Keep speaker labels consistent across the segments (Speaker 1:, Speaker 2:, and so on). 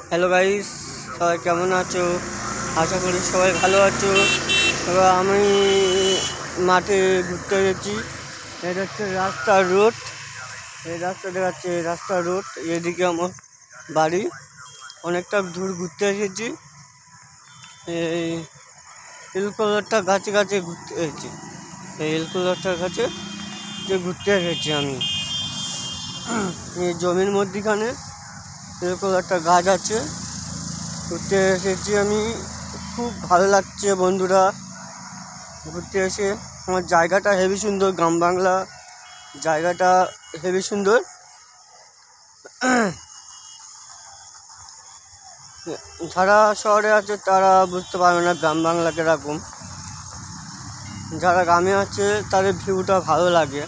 Speaker 1: Hello guys, সবাই কেমন আছো? আশা করি সবাই ভালো আছো। এবার আমি মাঠে ঘুরতে গেছি। এটা হচ্ছে রাস্তার রোড। এই রাস্তা দেখাচ্ছে, রাস্তার রোড। এদিকে আমার বাড়ি। অনেকটা দূর ঘুরতে এসেছি। এই এলকুলারটা গাছে গাছে ঘুরতে এসেছি। এই এলকুলারটার কাছে যে ঘুরতে এসেছি আমি। এই জমির মধ্যিখানে এরকম একটা গাছ আছে, ঘুরতে এসেছি আমি। খুব ভালো লাগছে বন্ধুরা ঘুরতে এসে। আমার জায়গাটা হেবি সুন্দর, গ্রাম বাংলা জায়গাটা হেবি সুন্দর। যারা শহরে আছে তারা বুঝতে পারবে না গ্রাম বাংলা কিরকম। যারা গ্রামে আছে তাদের ভিউটা ভালো লাগে।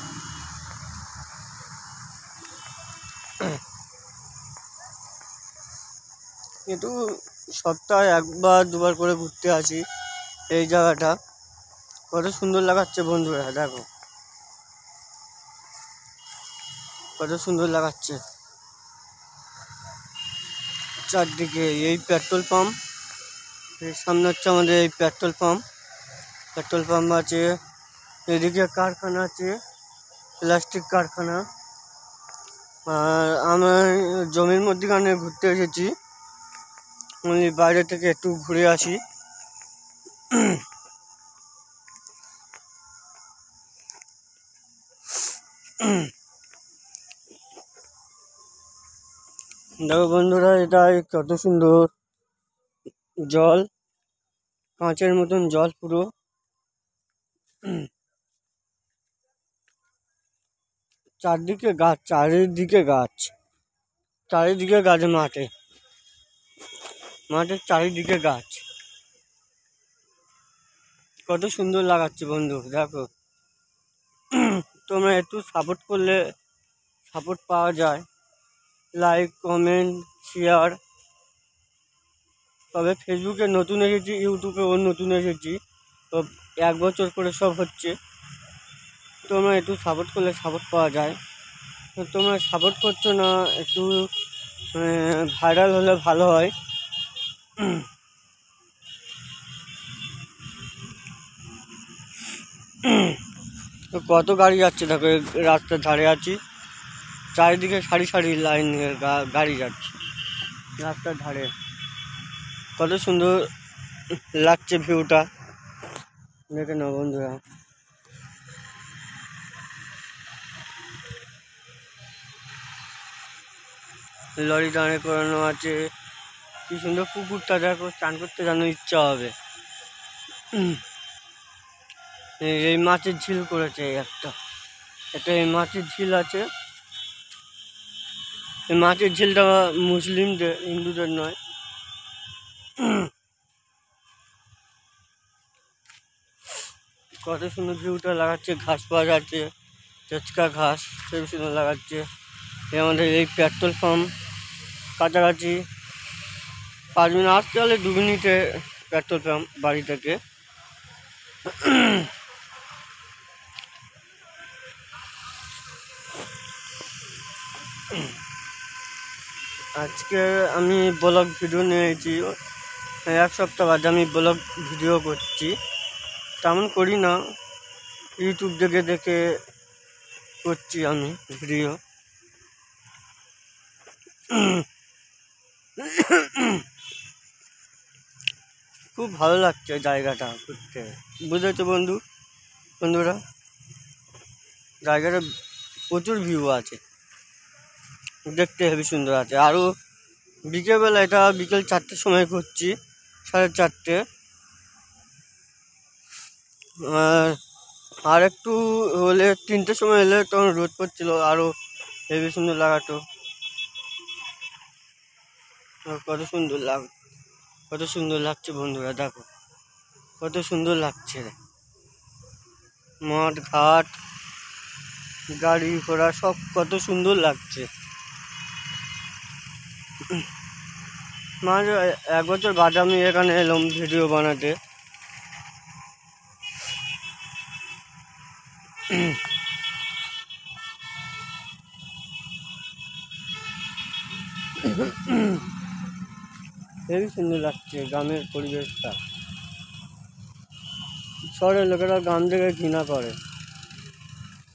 Speaker 1: কিন্তু সপ্তাহে একবার দুবার করে ঘুরতে আসি এই জায়গাটা। কত সুন্দর লাগাচ্ছে বন্ধুরা, দেখো কত সুন্দর লাগাচ্ছে চারদিকে। এই পেট্রোল পাম্প, এর সামনে হচ্ছে আমাদের এই পেট্রোল পাম্প আছে। এদিকে কারখানা আছে, প্লাস্টিক কারখানা। আর আমার জমির মধ্যখানে ঘুরতে এসেছি, আমি বাইরে থেকে একটু ঘুরে আসি। দেখো বন্ধুরা, এটা কত সুন্দর জল, কাঁচের মতন জল পুরো। চারদিকে গাছ, চারিদিকে গাছ। মাঠের চারিদিকে গাছ। কত সুন্দর লাগাচ্ছে বন্ধু, দেখো। তোমরা একটু সাপোর্ট করলে সাপোর্ট পাওয়া যায়, লাইক কমেন্ট শেয়ার। তবে ফেসবুকে নতুন এসেছি, ইউটিউবেও নতুন এসেছি, তো 1 বছর করে সব হচ্ছে। তোমরা একটু সাপোর্ট করলে সাপোর্ট পাওয়া যায়। তো তোমরা সাপোর্ট করছো না, একটু ভাইরাল হলে ভালো হয়। তো কত গাড়ি যাচ্ছে দেখো, রাস্তার ধারে আছি, চারিদিকে সারি সারি লাইন গাড়ি যাচ্ছে রাস্তার ধারে। কত সুন্দর লাগছে ভিউটা, দেখে নাও বন্ধুরা। লরি দাঁড়ে করানো আছে, কি সুন্দর পুকুরটা দেখো, চান করতে যেন ইচ্ছা হবে। এই মাছের ঝিল করেছে একটা এই মাছের ঝিল আছে। এই মাছের ঝিলটা মুসলিমদের, হিন্দুদের নয়। কত সুন্দর ভিউটা লাগাচ্ছে, ঘাস পাওয়া যাচ্ছে, চেচকা ঘাস, খুব সুন্দর লাগাচ্ছে। আমাদের এই পেট্রোল পাম্প কাছাকাছি 5 মিনিট আসতে হলে 2 মিনিটে পেট্রোল পাম্প বাড়ি থেকে। আজকে আমি ব্লগ ভিডিও নিয়েছি, 1 সপ্তাহ বাদে আমি ব্লগ ভিডিও করছি। তেমন করি না, ইউটিউব দেখে দেখে করছি আমি ভিডিও। খুব ভালো লাগছে জায়গাটা ঘুরতে, বুঝেছো বন্ধুরা। জায়গাটা প্রচুর ভিউ আছে, দেখতে হেবি সুন্দর আছে। আরও বিকেলবেলা, এটা বিকেল 4টের সময় করছি, 4:30। আর একটু হলে 3টের সময় এলে তখন রোদ পড়ছিল, আরও হেবি সুন্দর লাগাতো। কত সুন্দর লাগছে বন্ধুরা, দেখো কত সুন্দর লাগছে। মাঠ ঘাট, গাড়ি ঘোড়া সব কত সুন্দর লাগছে। মাঝে 1 বছর বাদে আমি এখানে এলাম ভিডিও বানাতে। হেবি সুন্দর লাগছে গ্রামের পরিবেশটা। শহরের লোকেরা গ্রাম থেকে ঘৃণা করে।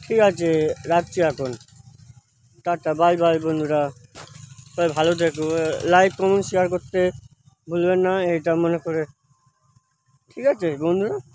Speaker 1: ঠিক আছে, রাখছি এখন। টাটা, বাই বাই বন্ধুরা, সবাই ভালো থেকো। লাইক কমেন্ট শেয়ার করতে ভুলবেন না, এটা মনে করে। ঠিক আছে বন্ধুরা।